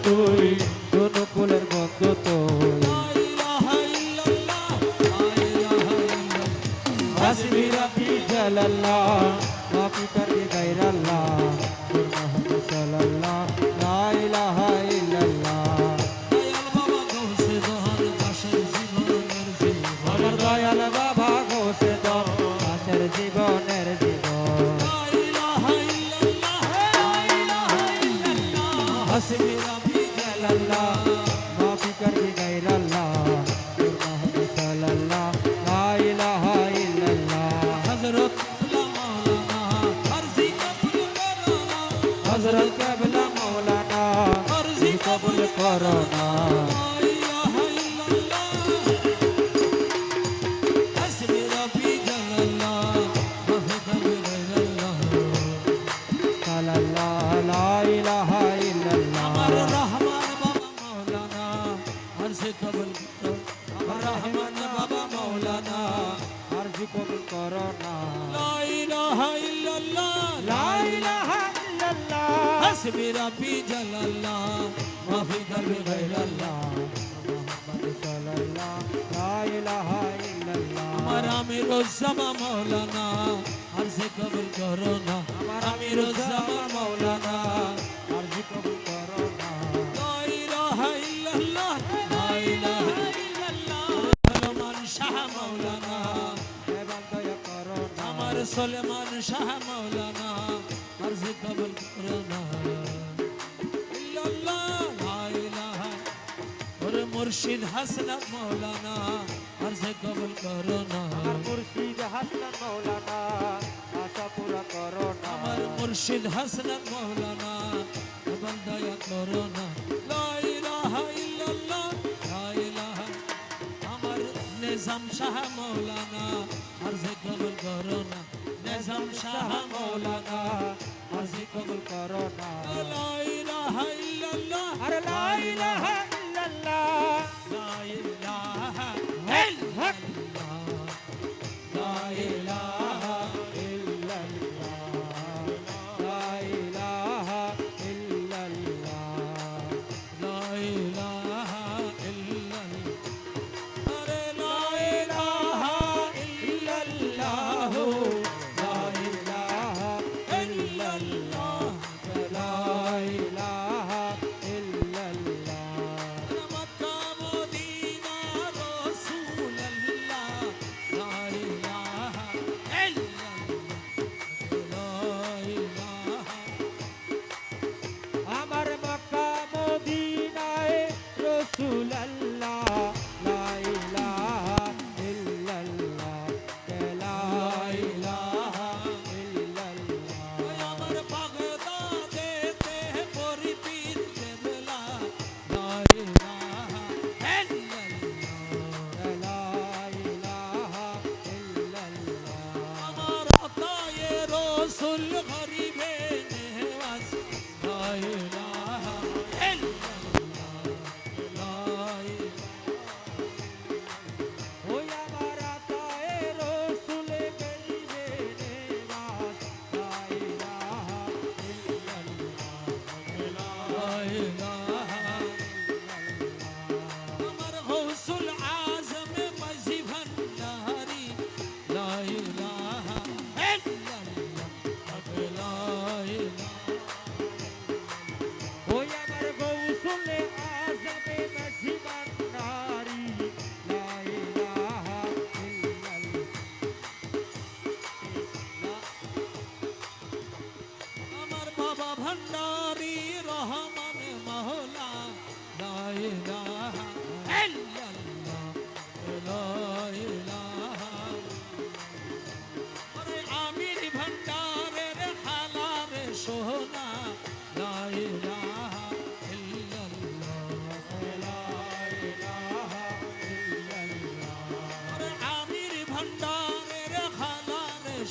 তুই অনুকূলের বন্ধু তুই হাসবি রাব্বি জালাল্লাহ মাফি করবি গায়রাল্লাহ মুহাম্মদ সাল্লাল্লাহ লা ইলাহা ইল্লাল্লাহ দয়াল বাবা গৌসে দয়াল আশার জীবনের জীবন হাসবি রাব্বি জালাল্লাহ মাফি করবি গায়রাল্লাহ মুহাম্মদ সাল্লাল্লাহ লা ইলাহা ইল্লাল্লাহ হযরত মাওলানা আরজি কবুল করনা হযরত কেবলা মাওলানা আরজি কবুল করনা কবুল করো না লা ইলাহা ইল্লাল্লাহ লা ইলাহা ইল্লাল্লাহ হাসবি রাব্বি জালাল্লাহ মাফি করবি গায়রাল্লাহ মুহাম্মদ সাল্লাল্লাহ লা ইলাহা ইল্লাল্লাহ আমার আমিরুজ্জামান মাওলানা আরজি কবুল করো না আমার আমিরুজ্জামান মাওলানা আরজি কবুল করো না লা ইলাহা ইল্লাল্লাহ লা ইলাহা ইল্লাল্লাহ সুলেমান শাহ মাওলানা সুলেমান শাহ মাওলানা আরজি কবুল করনা ইল্লাল্লাহ লা ইলাহা ওরে মুর্শিদ হাসনাত মাওলানা আরজি কবুল করনা আমার মুর্শিদ হাসনাত মাওলানা আশা পুরা করনা আমার মুর্শিদ হাসনাত মাওলানা এবং দয়া করনা লা ইলাহা ইল্লাল্লাহ লা ইলাহা আমার নিজাম শাহ মাওলানা আরজি কবুল করনা নিজাম শাহ মাওলানা আরজি কবুল করনা লা ইলাহা ইল্লাল্লাহ আরে লা ইলাহা ইল্লাল্লাহ লা ইলাহা ইল্লাল্লাহ লা ইলাহা ইল্লাল্লাহ লা ইলাহা ইল্লাল্লাহ লা ইলাহা ইল্লাল্লাহ আরে লা ইলাহা ইল্লাল্লাহ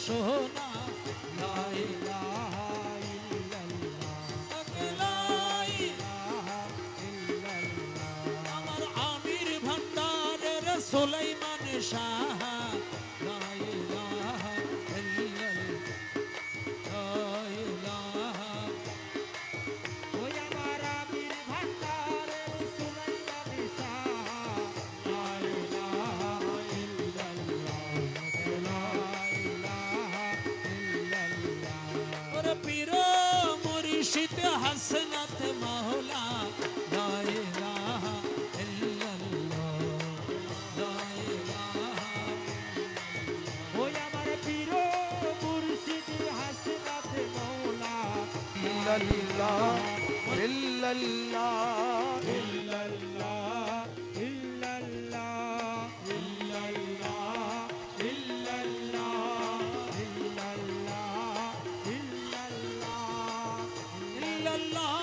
সোনা লা ইলাহা আমার আমির ভান্ডারের সুলাইমান শাহ লা ইলাহা ইল্লাল্লাহ ওই আমার আমির ভান্ডারের সুলাইমান শাহ লা ইলাহা ইল্লাল্লাহ লা ইলাহা ইল্লাল্লাহ ওরে পীর মুর্শিদ হাসনাত মাওলা লা ইলাহা ইল্লাল্লাহ লা ইলাহা ওই আমার পীর মুর্শিদ হাসনাত মাওলা ইল্লাল্লাহ ইল্লাল্লাহ ইল্লাল্লাহ ইল্লাল্লাহ ইল্লাল্লাহ ইল্লাল্লাহ ইল্লাল্লাহ ইল্লাল্লাহ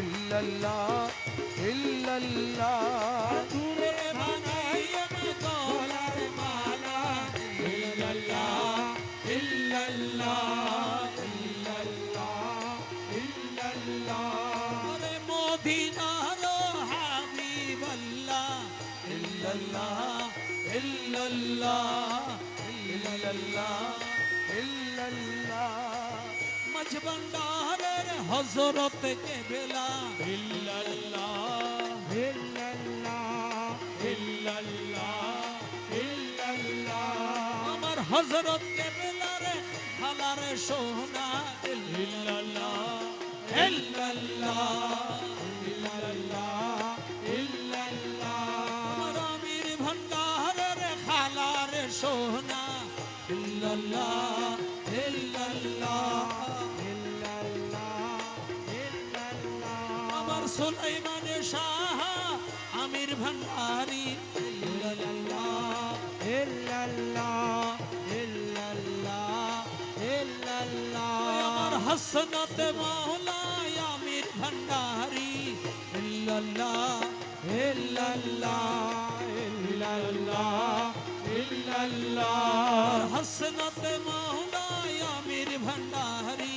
ইল্লাল্লাহ ইল্লাল্লাহ দূরে বানাইয়া গলার মালা ইল্লাল্লাহ ইল্লাল্লাহ ইল্লাল্লাহ ইল্লাল্লাহ ওরে মদিনার হাবিবাল্লাহ ইল্লাল্লাহ ইল্লাল্লাহ ইল্লাল্লাহ ইল্লাল্লাহ মজবন্দারের হযরত কেবলা ইল্লাল্লাহ ইল্লাল্লাহ ইল্লাল্লাহ ইল্লাল্লাহ আমার হযরত কেবলার খালার সোনা ইল্লাল্লাহ ইল্লাল্লাহ ইল্লাল্লাহ ইল্লাল্লাহ আমার আমির ভান্ডারের খালার সোনা ইল্লাল্লাহ ইল্লাল্লাহ আমার সুলাইমান শাহ আমির ভান্ডারি ইল্লাল্লাহ আমার হাসনাত মাওলা আমির ভান্ডারি ইল্লাল্লাহ আমার হাসনাত মাওলা আমির ভান্ডারি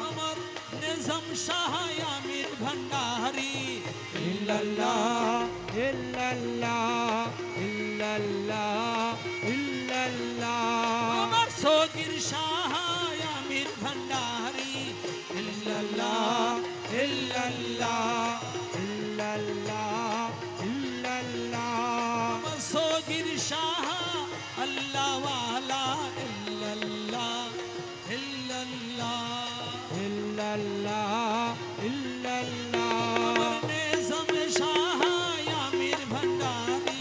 আমার নিজাম শাহ আমির ভান্ডারি আমার সগীর শাহ আমির ভান্ডারি ইল্লাল্লাহ আমার সগীর শাহ আল্লাহ ওয়ালা ইল্লাল্লাহ আমার নিজাম শাহ আমির ভান্ডারি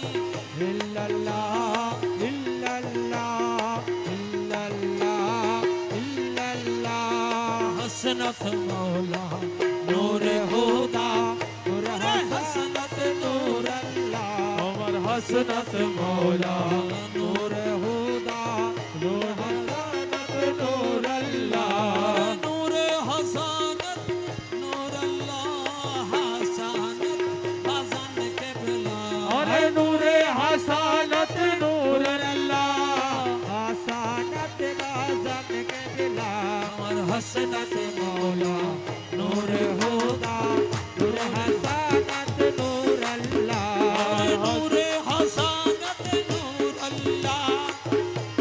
हसनत मौला नूर खुदा हसनत नूर अल्लाह আমার হাসনাত মৌলা नूर खुदा হাসনাত নূর আল্লাহ नूर हसनत नूर अल्लाह हसनत हसन के बिला अरे नूरे हसनत नूर अल्लाह हसनत गाजन के दिला और हसनत मौला नूर खुदा नूर हसनत नूर अल्लाह नूर हसनत नूर अल्लाह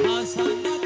हसनत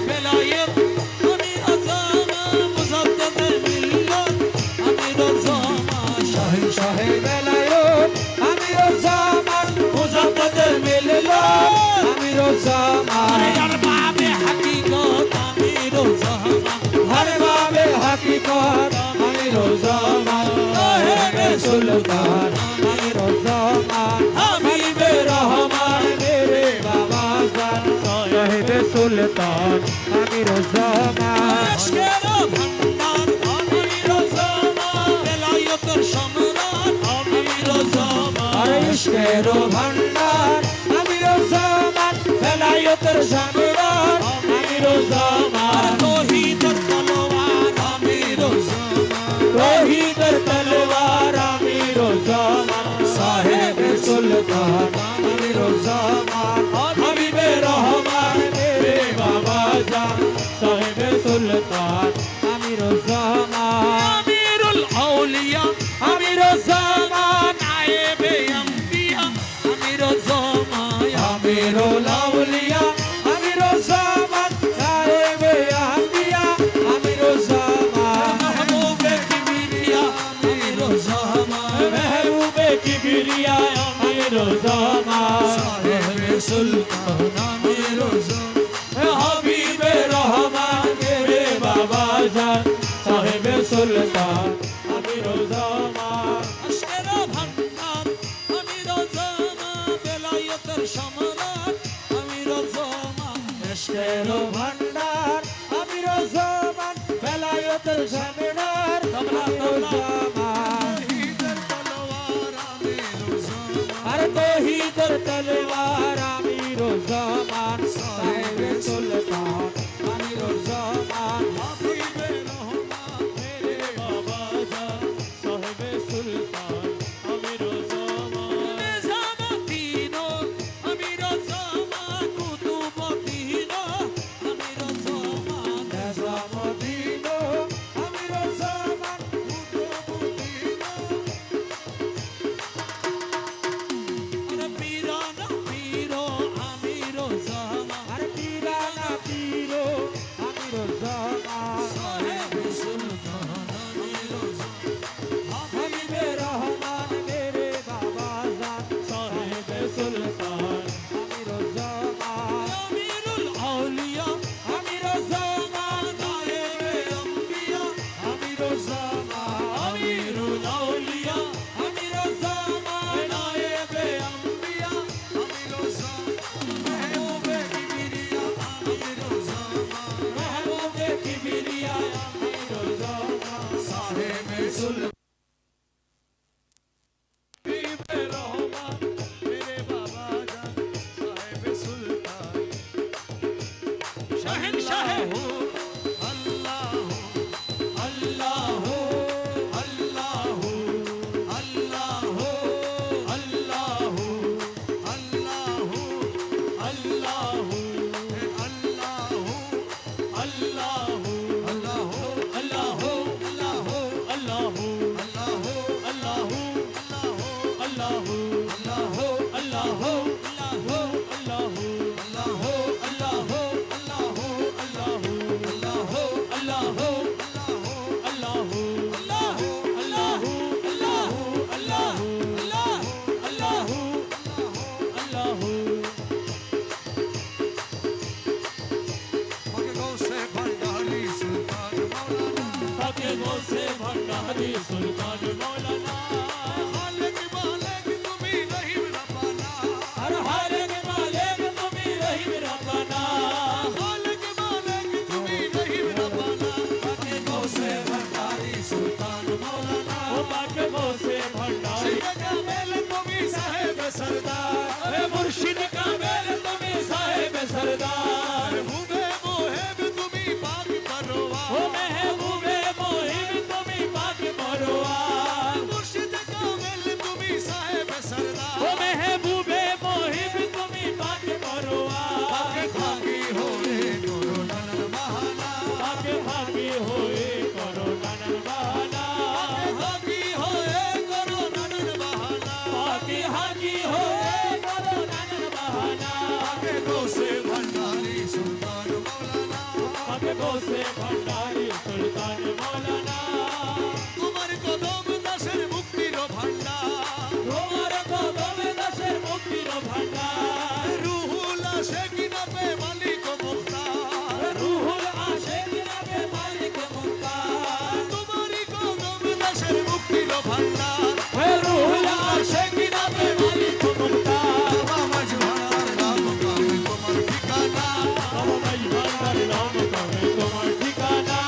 বেলায়েত আমির জামা মুজাদ্দেদ মিল্লাত আমির জামা শাহে শাহে বেলায়েত আমিরুজ্জামান মুজাদ্দেদ মিল্লাত আমিরুজ্জামান আর বাবে হাকিকত আমির জামা হর বাবে হাকিকত আমিরুজ্জামান সাহেবে সুলতান আমিরুজ্জামান হাবিবে রহমান মেরে বাবা জান সাহেবে সুলতান আমিরুজ্জামান আশকের ভান্ডার আমির জামা বেলায়েতের সম্রাট আমির জামা আর ইশকের ভান্ডার আমিরুজ্জামান বেলায়েতের সম্রাট আমিরুজ্জামান তৌহিদের তলোয়ার আমির জামা তৌহিদের তলোয়ার আমিরুজ্জামান সাহেবে সুলতান আমিরুজ্জামান হাবিবে রহমান মেরে বাবা জান সাহেবে সুলতান আমিরুজ্জামান আমিরুল আউলিয়া আমিরুজ্জামান নায়েবে আম্বিয়া আমির জামা আমিরুল আউলিয়া আমিরুজ্জামান সাহেবে আম্বিয়া আমিরুজ্জামান মাহবুবে কিবরিয়া আমির জামা মেহবুবে কিবরিয়া আমিরুজ্জামান সাহেবে সুলতান আমির জামা হাবিবে রহমান মেরে বাবা জান সাহেবে সুলতান আমিরুজ্জামান আশকের ভান্ডার আমির জামা বেলায়েতের সম্রাট আমির জামা ইশকের ভান্ডার আমিরুজ্জামান বেলায়েতের সম্রাট আমিরুজ্জামান আর তৌহিদের তলোয়ার আমিরুজ্জামান সাহেবে সুলতান আমিরুজ্জামান হাবিবে রহমান মেরে বাবা জান সাহেবে সুলতান আমিরুজ্জামান নিজামুদ্দিন আমির জামা কুতুবুদ্দিন আমির জামা নিজামুদ্দিন আমিরুজ্জামান কুতুবুদ্দিন আর পীরানা পীর আমির জামা আর পীরানা পীর আমিরুজ্জামান সাহেবে সুলতান আমির জামা হাবিবে রহমান মেরে বাবা জান সাহেবে সুলতান আমিরুজ্জামান আমিরুল আউলিয়া আমিরুজ্জামান নায়েবে আম্বিয়া আমিরুজ্জামান আমিরুল আউলিয়া আমিরুজ্জামান নায়েবে আম্বিয়া আমির জামা মাহবুবে কিবরিয়া আমির জামা মেহবুবে কিবরিয়া আমিরুজ্জামান সাহেবে সুলতান হাবিবে রহমান মেরে বাবা জান সাহেবে সুলতান শাহেনশাহ আল্লাহ আল্লাহ আল্লাহ আল্লাহ আল্লাহ আল্লাহ আল্লাহ भंडारी सुल्तान मौलाना खालिक मालिक तुम्ही रहीम रब्बाना हर हर के मालिक तुम्ही रहीम रब्बाना खालिक मालिक तुम्ही रहीम रब्बाना बाके गौसे भंडारी सुल्तान मौलाना ओ बाके गौसे भंडारी का मेल तुम्ही साहेब सरदार अरे मुर्शिद का मेल तुम्ही साहेब सरदार महबूबे मोहेब तुम्ही पाक परवार ओ महबूबे मोहिब तुम्ही पाक परवार পাকে বসে ভান্ডারি সুলতান মৌলানা তোমার কদম দাসের মুক্তির ভান্ডার তোমার কদমে দাসের মুক্তির ভান্ডার রুহুল আশিক নামে মালিক মুখতার রুহুল আশিক নামে মালিক মুক্তার তোমারই কদম দাসের মুক্তির ভান্ডার হে রুহুল আশিক নামে মালিক মুক্তার বাবা জোহার নাম কামে তোমার ঠিকানা বাবা ভাই ভান্ডার নাম কবে তোমার ঠিকানা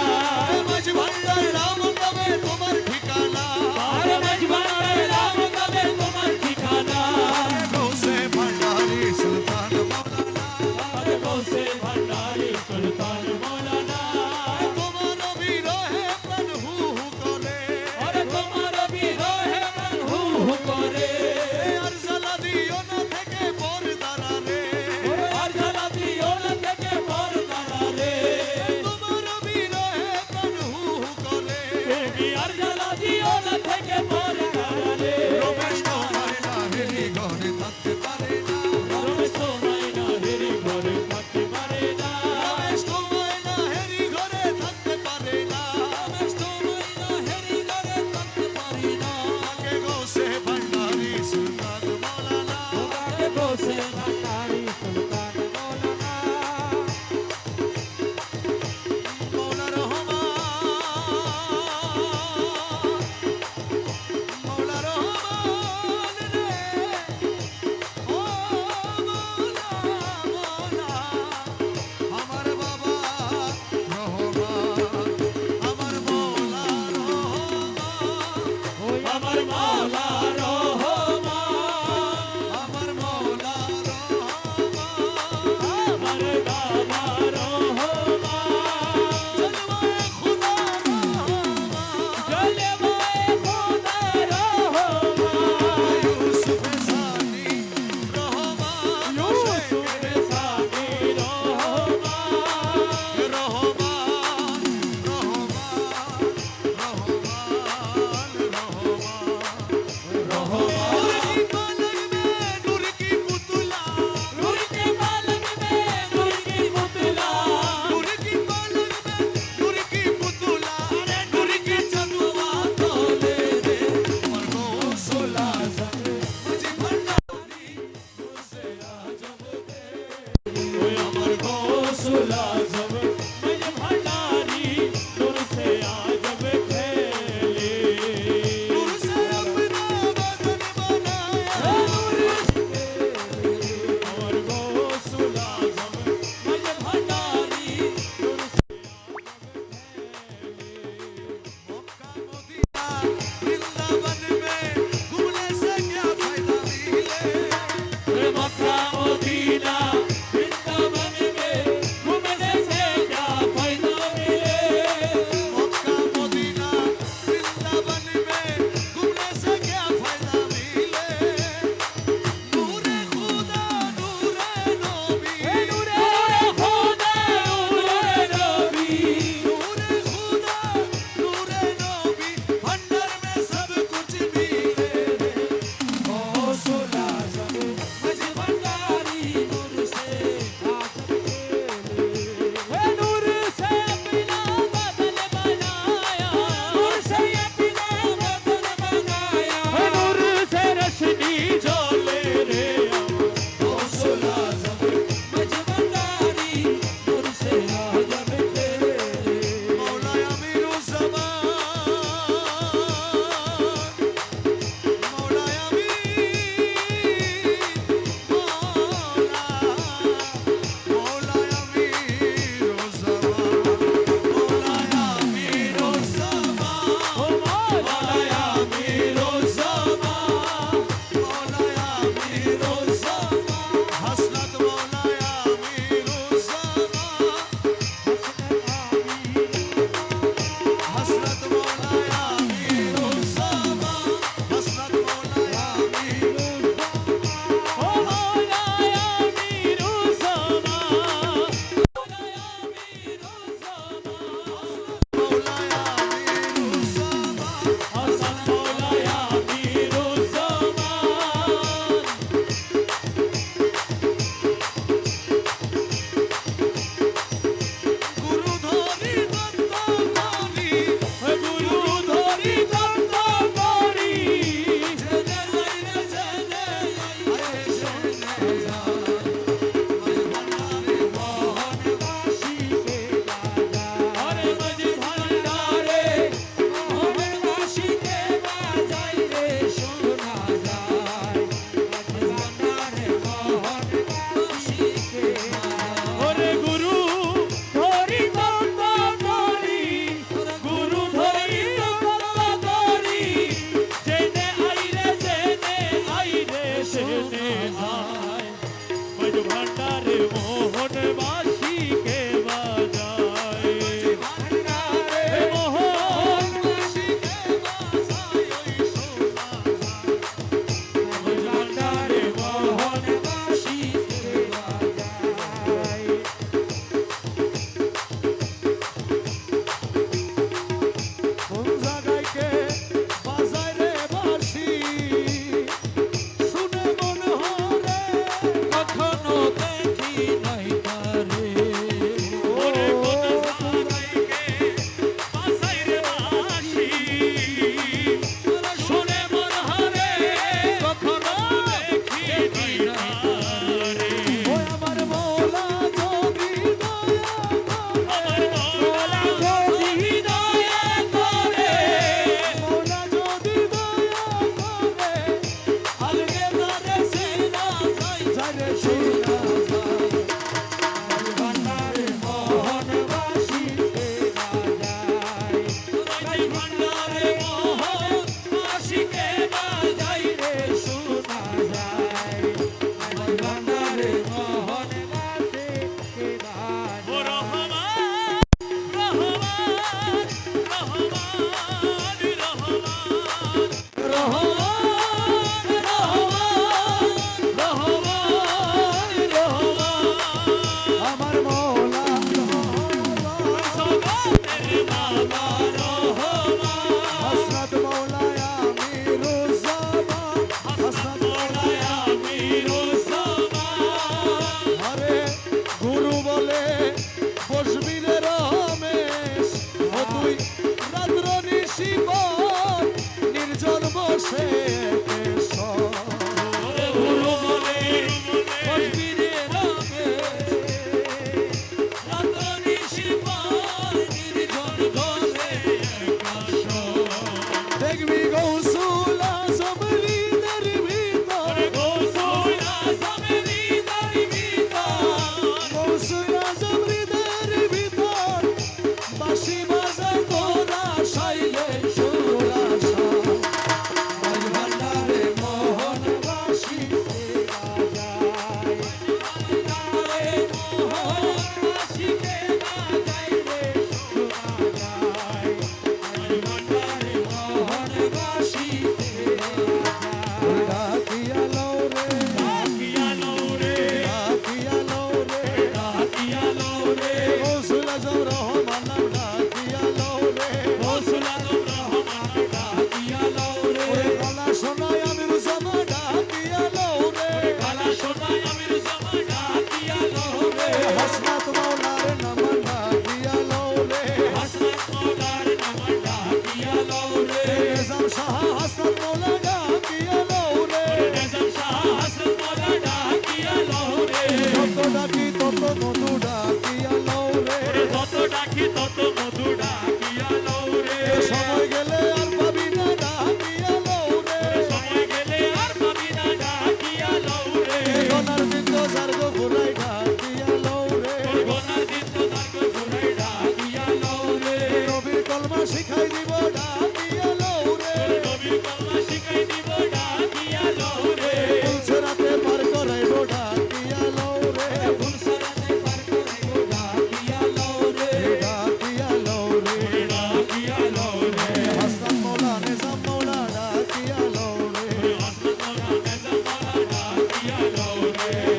পাখি তত মধু ডাকিয়া লৌরে সময় গেলে আর পাবি না ডাকিয়া লৌরে সময় গেলে আর পাবি না ডাকিয়া লৌরে গনার বিন্দ সার্গ ফুলাই ডাকিয়া লৌরে গোনার দিন তো তাকে ফুলাই ডাকিয়া লৌরে নবীর কলমা শিখাই দিব ডাকিয়া লৌরে নবীর কলমা শিখাই দিব ডাকিয়া লৌরে ফুলসরাতে পার করাইব ডাকিয়া লৌরে ফুলসরাতে পার করাইব ডাকিয়া লৌরে ডাকিয়া লৌরে ডাকিয়া লৌরে হাসান মৌলা নিজাম মৌলা ডাকিয়া লৌরে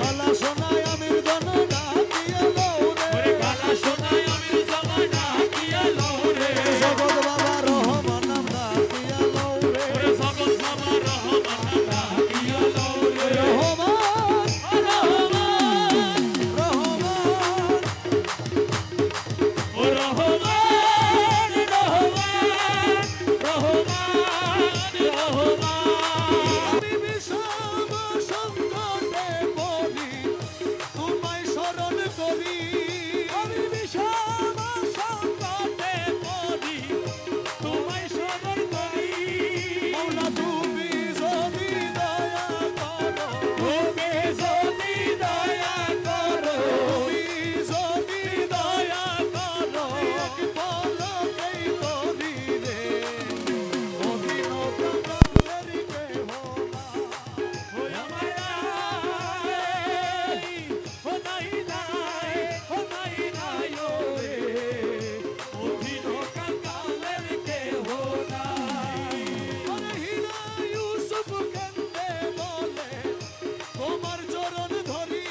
আলা সোনায় আমির দন ডাকিয়া লৌরে জগৎ বাবা রহমান নাম ডাকিয়া লৌরে রহমান আমি বিষম সংকটে পড়ি তোমায় স্মরণ করি আমি বিষম সংকটে পড়ি তোমায় স্মরণ করি মৌলা তুমি যদি দয়া করো তুমি যদি দয়া করো তুমি যদি দয়া করো এক পলকেই করি রে অভিন প্রাণের কেহ আরে হীরা ইউসুফ কেন্দে বলে তোমার চরণ ধরি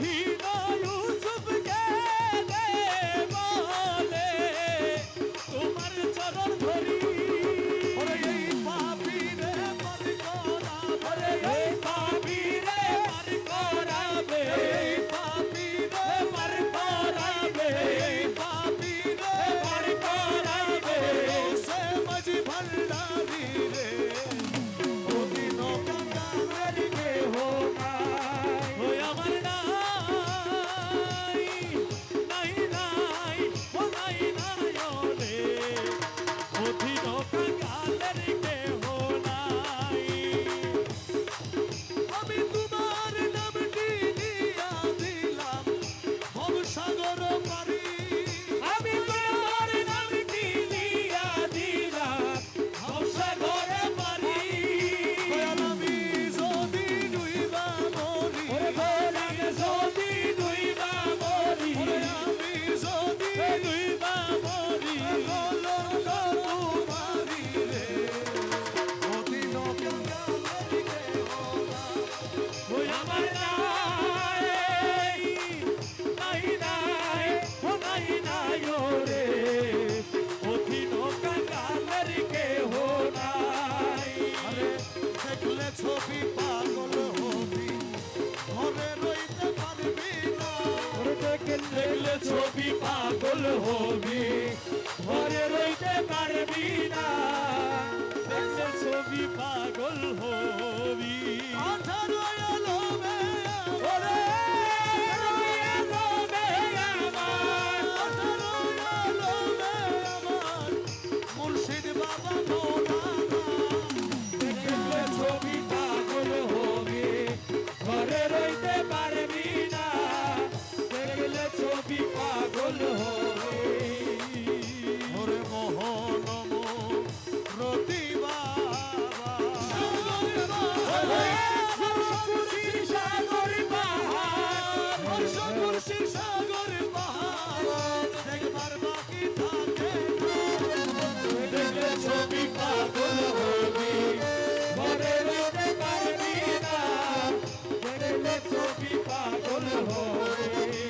হীরা ইউসুফ কেন্দে বলে তোমার চরণ ধরি ওরে এই পাপী রে পার করাবে এই পাপী রে পার করাবে এই পাপী রে পার করাবে এই পাপী রে পার করাবে সে মাঝি ভান্ডারি রে অদিন কাঙ্গালের কেহ আমি তোমার নামটি দিয়া দিলাম ভবসাগর পারি আমি তোমার নামটি দিয়া দিলাম ভবসাগর পারি দয়াল আমি যদি ডুইবা মরি আমি যদি ডুইবা মরি ওরে আমি যদি ডুইবা মরি কলঙ্ক তোমারি রে অদিন কাঙ্গালের কেহ ওই আমার নাই ওরে অধীন কাঙ্গালের কেহ নাই আরে দেখলে ছবি পাগল হবি ঘরে রইতে পারবি না দেখলে ছবি পাগল হবি ঘরে রইতে পারবি না দেখলে ছবি পাগল হবি আঠারো আলমে ওরে রয়ে রবে আমার আঠারো আলমে আমার মুর্শিদ বাবা মৌলানা দেখলে ছবি পাগল হবি ঘরে রইতে পারবি না দেখলে ছবি পাগল হবি ওরে মোহনম রতি বাবা সাগর পাহাড় হর্ষকুর্শি সাগর পাহাড় দেখবার বাকি থাকে দেখলে ছবি পাগল হবি ঘরে রইতে পারবি না দেখলে ছবি পাগল হবি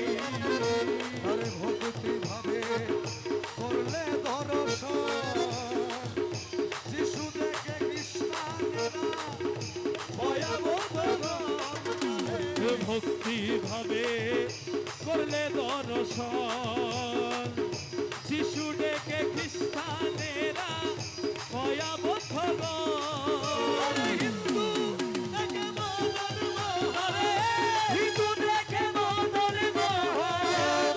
আরে ভক্তি ভাবে করলে দর্শন যিশু দেখে খ্রিস্টানেরা ভয়াবহ ভক্তি ভাবে করলে দর্শন যিশু ডেকে খ্রিস্টানেরা ভয়াবহ হিন্দু দেখে মদন মোহন হিন্দু ডেকে মদন মোহন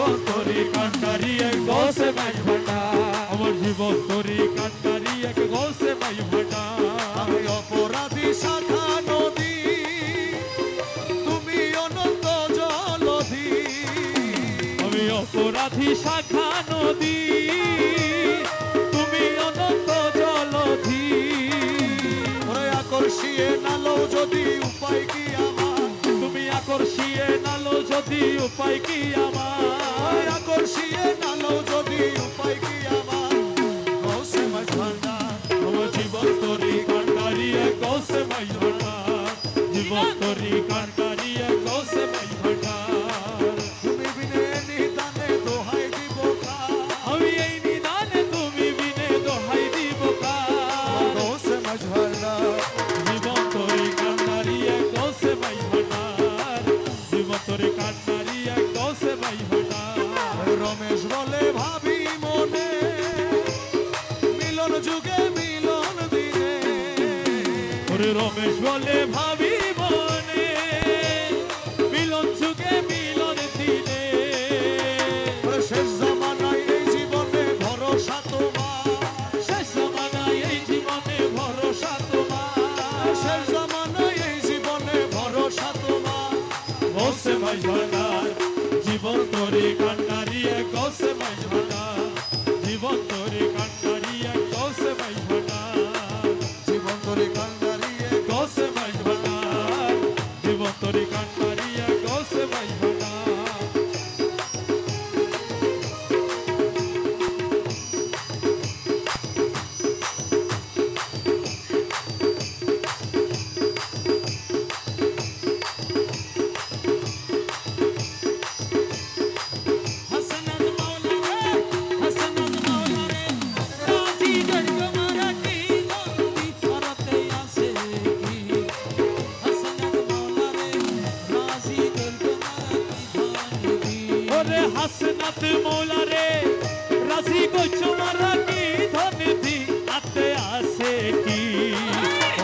জীবন তরি কান্ডারি এক গৌসে মাই ভান্ডার আমার জীবন তরি কান্ডারি এক গৌসে মাই ভান্ডার আমি অপরাধী শাখা নদী, তুমি অনন্ত জলধি। আমি অপরাধী শাখা নদী তুমি অনন্ত জলধি ওরে আকর্ষিয়ে নালো যদি উপায় কি আমার, তুমি আকর্ষিয়ে নালো যদি উপায় কি আমার আকর্ষিয়ে নালো যদি উপায় কি আমার, গৌসে মাঝ ভান্ডার আমার জীবন তরি কান্ডারি এক গৌসে মাই ভান্ডার জীবন তরি কান্ডারি এক গৌসে মাই ভান্ডার তুমি বিনে নিদানে দোহাই দিব কার, আমি এই নিদানে তুমি বিনে দোহাই দিব কার গৌসে মাঝ ভান্ডার জীবন তরি কান্ডারি এক গৌসে মাই ভান্ডার জীবন তরি কান্ডারি এক গৌসে মাই ভান্ডার রমেশ বলে ভাবি মনে, মিলন যুগে মিলন দিনে। ওরে রমেশ বলে ভাবি মনে মিলন যুগে মিলন দিনে ওরে শেষ জামানায় এই জীবনে ভরসা তোমার, শেষ জমানায় এই জীবনে ভরসা তোমার শেষ জামানায় এই জীবনে ভরসা তোমার, গৌসে মাই ভান্ডার জীবন তরি কান্ডারি এক গৌসে মাই ভান্ডার জীবন তরি কান্ডারি এক গৌসে মাই ভান্ডার জীবন তরি কান্ডারিয়ে গৌসে মাই ভান্ডার জীবন তরি কান্ডারি এক গৌসে মাই ভান্ডার হাসনাত মাওলা রে হাসনাত মাওলা রে রাজি গর্গ মারাটি নন্দী করতে আসে কি হাসনাত মাওলা রে রাজি গর্গ মারাটি ধানি ওরে হাসনাত মৌলা রে রাজি গইছো মারা কি ধন দি আতে আসে কি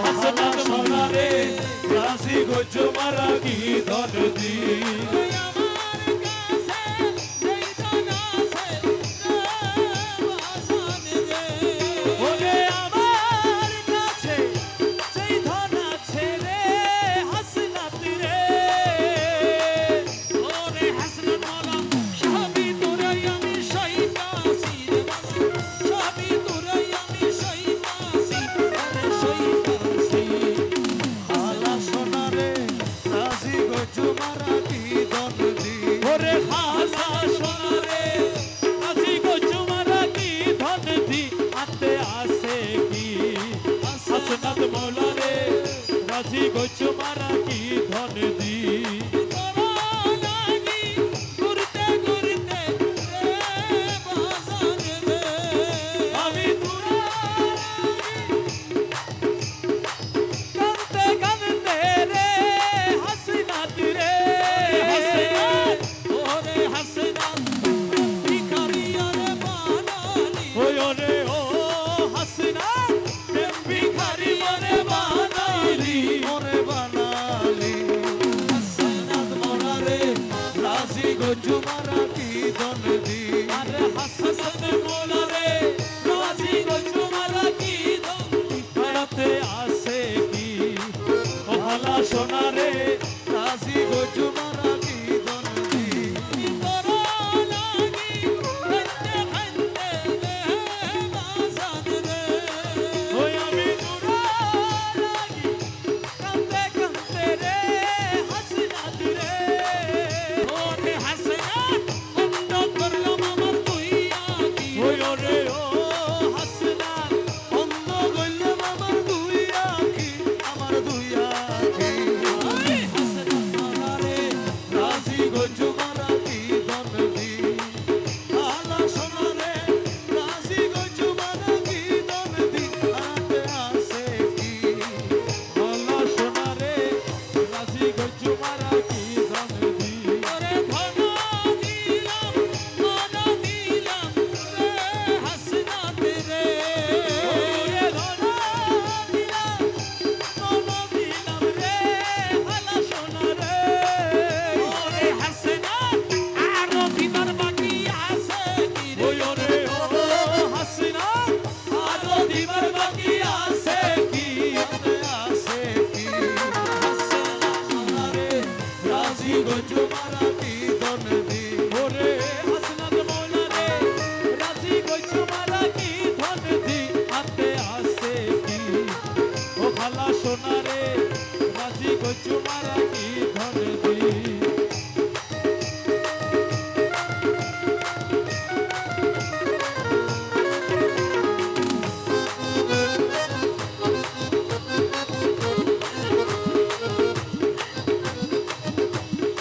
হাসনাত মৌলা রে রাজি গইছো মারা কি ধন দি আমার কাছে যেই ধন আছে রে বাসান রে ওরে আমার কাছে সেই ধন আছে রে হাসনাত রে ওরে হাসনাত মাওলা সবই তোরাই আমি সইতাছি রে সবই তোরাই আমি সইতাছি আরে সইতাছি আলা সোনারে রাজি গজু মারাঠি দনদি। ওরে হাসা সোনা রে রাজি গইছো মারা কি ধন দি আতে আসে কি হাসনাত মৌলা রে রাজি গইছো মারা কি ধন দি তোরা লাগি ঘুরতে ঘুরতে রে বাজান রে আমি তোরা কানতে কানতে রে হাসনাত রে হাসনাত ওরে হাসনাত ভিখারিয়া রে বানালি ওই ওরে ও হাসনাত প্রেম ভিখারি মনে বানাইলি মোরে বানালি হাসনাত মাওলা রে রাজি গজু মারাঠি দনদি। আরে হাসনাত মৌলা রে রাজি গইছো মারা কি ধন দি আতে আসে কি ও ভালা সোনা রে রাজি গজু মারাঠি দনদি। তোরা লাগি ঘুরতে ঘুরতে রে বাজান রে ওই আমি তোরা লাগি কান্দে কান্দে রে হাসনাত রে ওরে হাসনাত বন্ধ করলাম আমার তুই আকি ওই ওরে ও হাসনাত অন্ধ গইলাম আমার দুই আখি, আমার দুই আখি। সোনারে রাজি কচু মারা কি ধরে দি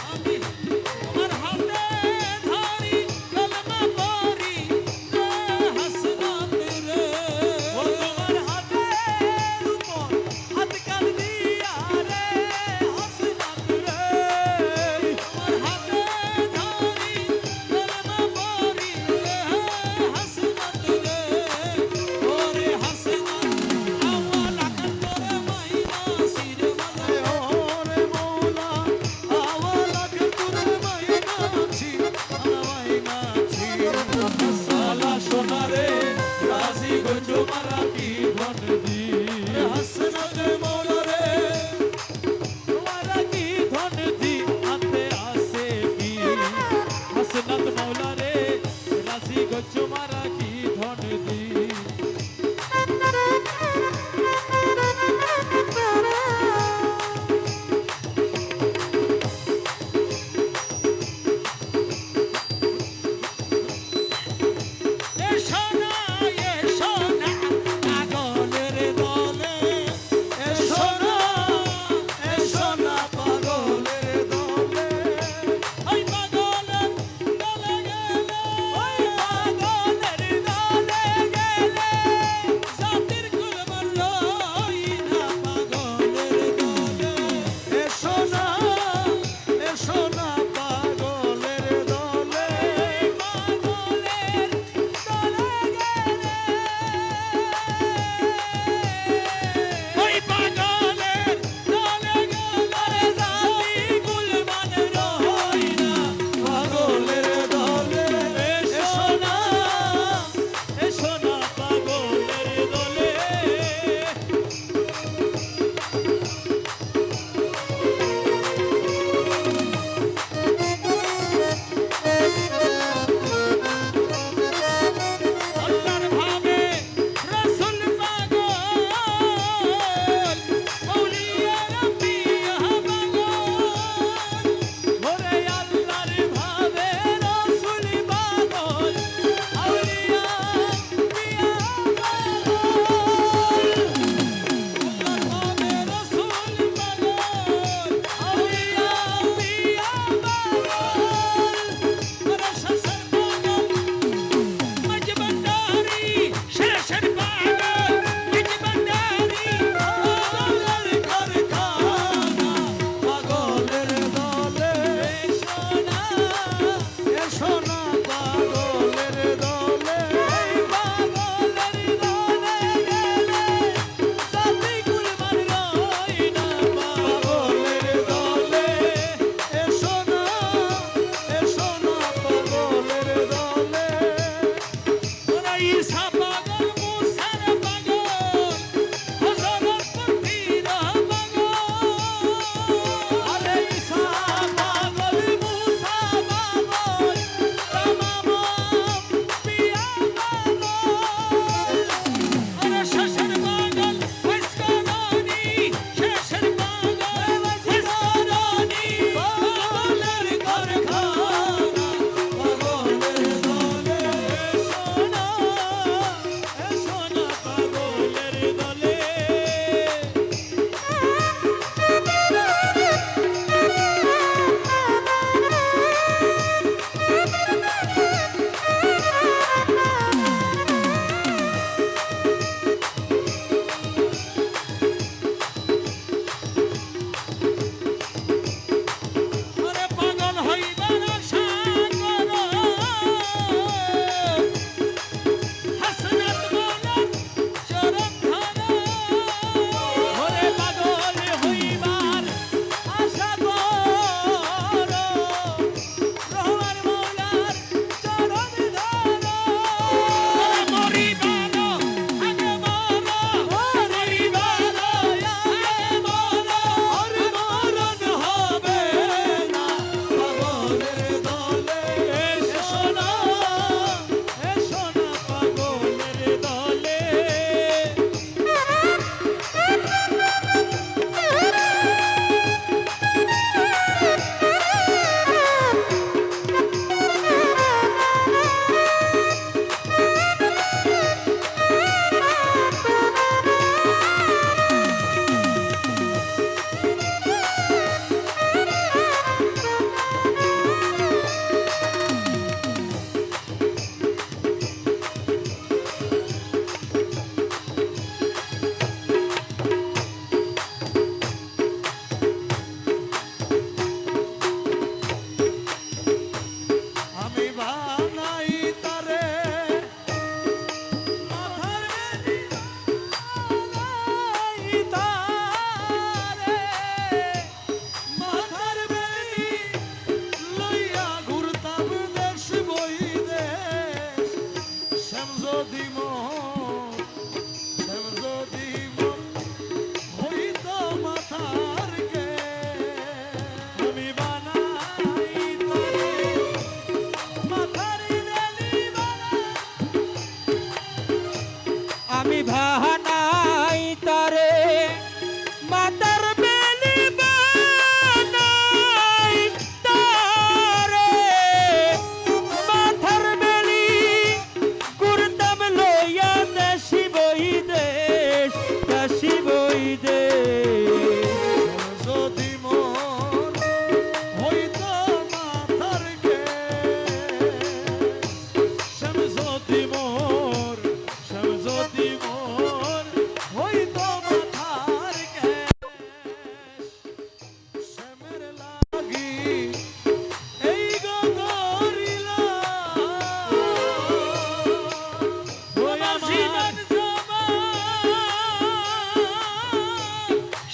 আমি তোমার হাতে ধরি কলমা পড়ি রে হাসনাত রে ও তোমার হাতের উপর হাত কান দিয়া রে হাসনাত রে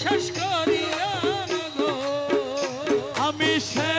শেষ করিলাম গো আমি শেষ